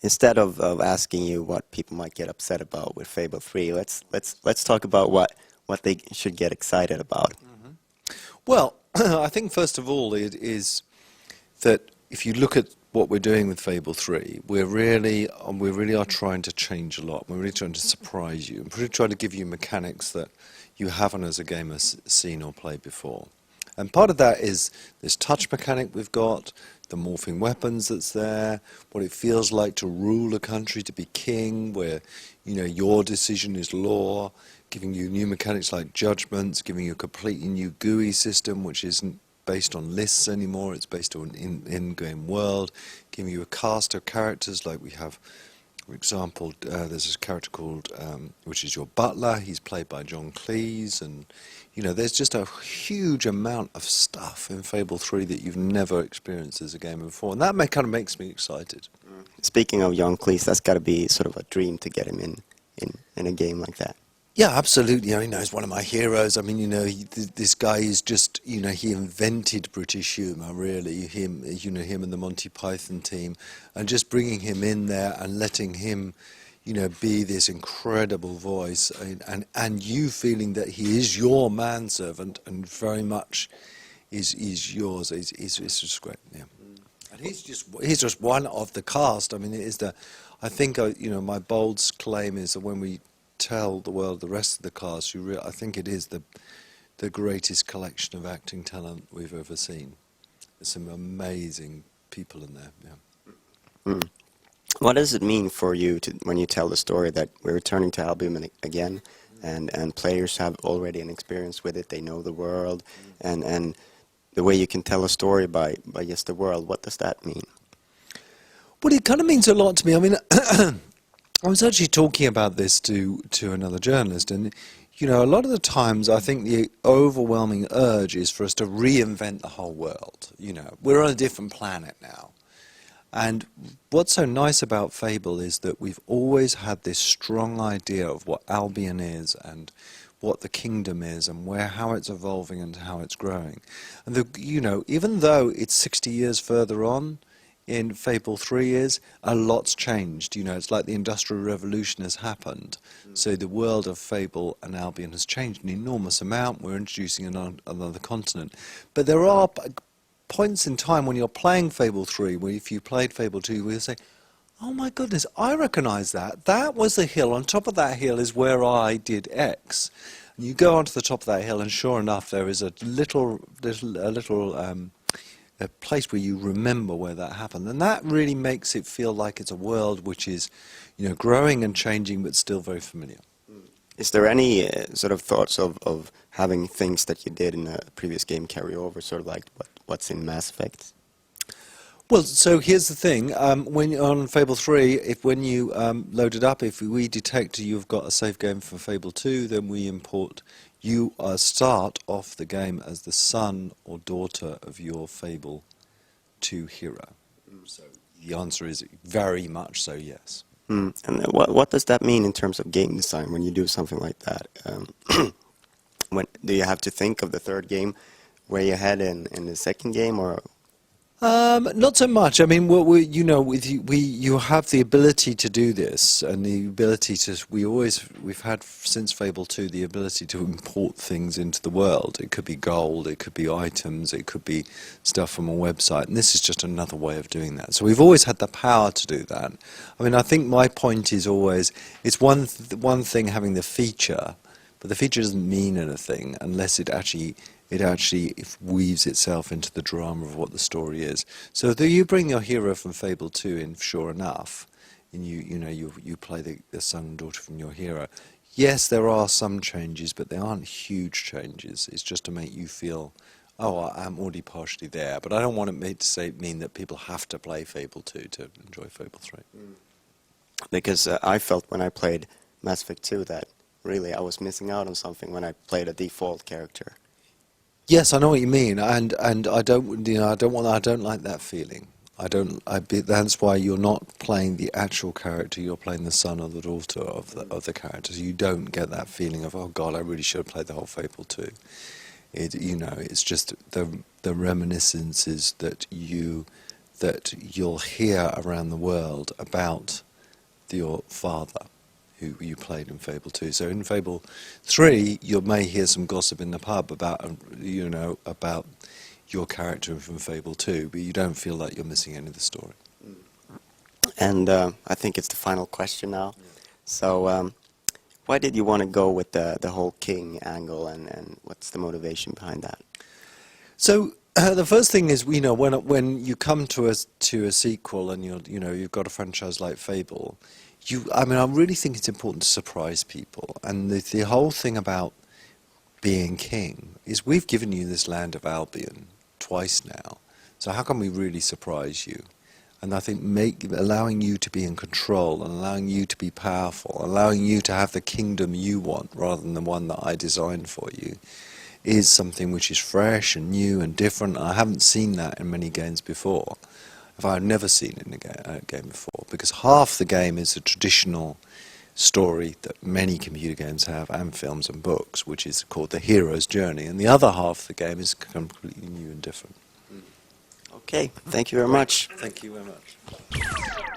instead of asking you what people might get upset about with Fable 3, let's talk about what they should get excited about. Well, I think first of all it is that if you look at what we're doing with Fable 3, we really are trying to change a lot. We're really trying to surprise you and really trying to give you mechanics that you haven't as a gamer seen or played before. And part of that is this touch mechanic we've got, the morphing weapons that's there, what it feels like to rule a country, to be king, where your decision is law, giving you new mechanics like judgments, giving you a completely new GUI system which isn't based on lists anymore, it's based on in-game world, giving you a cast of characters like we have, for example, there's this character called, which is your butler, he's played by John Cleese, and there's just a huge amount of stuff in Fable 3 that you've never experienced as a gamer before, and that kind of makes me excited. Speaking of John Cleese, that's got to be sort of a dream to get him in a game like that. Yeah, absolutely. He's one of my heroes. This guy is just, he invented British humour, really. Him and the Monty Python team, and just bringing him in there and letting him, be this incredible voice, and you feeling that he is your manservant and very much is yours. It's just great. Yeah, and he's just one of the cast. I think my bold claim is that when we tell the world the rest of the cast, I think it is the greatest collection of acting talent we've ever seen. There's some amazing people in there. Yeah. Mm. What does it mean for you when you tell the story that we're returning to Albion again, and players have already an experience with it, they know the world, and the way you can tell a story by just the world, what does that mean? Well, it kind of means a lot to me. I was actually talking about this to another journalist, and a lot of the times I think the overwhelming urge is for us to reinvent the whole world. We're on a different planet now. And what's so nice about Fable is that we've always had this strong idea of what Albion is and what the kingdom is and how it's evolving and how it's growing. And even though it's 60 years further on, in Fable 3 a lot's changed. It's like the Industrial Revolution has happened. So the world of Fable and Albion has changed an enormous amount. We're introducing another continent. But there are points in time when you're playing Fable 3, where if you played Fable 2, we'll say, oh my goodness, I recognise that. That was the hill. On top of that hill is where I did X. And you go onto the top of that hill, and sure enough, there is a place where you remember where that happened, and that really makes it feel like it's a world which is, growing and changing, but still very familiar. Is there any sort of thoughts of having things that you did in a previous game carry over, sort of like what's in Mass Effect? Well, so here's the thing. When on Fable 3, when you load it up, if we detect you've got a save game for Fable 2, then we import. You start off the game as the son or daughter of your Fable 2 hero. So the answer is very much so, yes. And what does that mean in terms of game design when you do something like that? Do you have to think of the third game way ahead in the second game, or? Not so much. You have the ability to do this, and the ability to. We've had since Fable 2 the ability to import things into the world. It could be gold, it could be items, it could be stuff from a website, and this is just another way of doing that. So we've always had the power to do that. I think my point is always it's one thing having the feature, but the feature doesn't mean anything unless it actually weaves itself into the drama of what the story is. So though you bring your hero from Fable 2 in, sure enough, and you play the son and daughter from your hero, yes, there are some changes, but they aren't huge changes. It's just to make you feel, oh, I'm already partially there. But I don't want it to mean that people have to play Fable 2 to enjoy Fable 3. Because I felt when I played Mass Effect 2 that really I was missing out on something when I played a default character. Yes, I know what you mean, and I don't like that feeling. That's why you're not playing the actual character. You're playing the son or the daughter of the character. So you don't get that feeling of, oh God, I really should have played the whole Fable 2. It's just the reminiscences that that you'll hear around the world about your father, who you played in Fable 2. So in Fable 3, you may hear some gossip in the pub about, about your character from Fable 2, but you don't feel like you're missing any of the story. And I think it's the final question now. So why did you want to go with the whole king angle, and what's the motivation behind that? So the first thing is, when you come to a sequel and you've got a franchise like Fable, I really think it's important to surprise people. And the whole thing about being king is we've given you this land of Albion twice now. So how can we really surprise you? And I think allowing you to be in control and allowing you to be powerful, allowing you to have the kingdom you want rather than the one that I designed for you, is something which is fresh and new and different. I haven't seen that in many games before. I've never seen it in a game before, because half the game is a traditional story that many computer games have, and films and books, which is called the hero's journey, and the other half of the game is completely new and different. Okay, thank you very much. Thank you very much.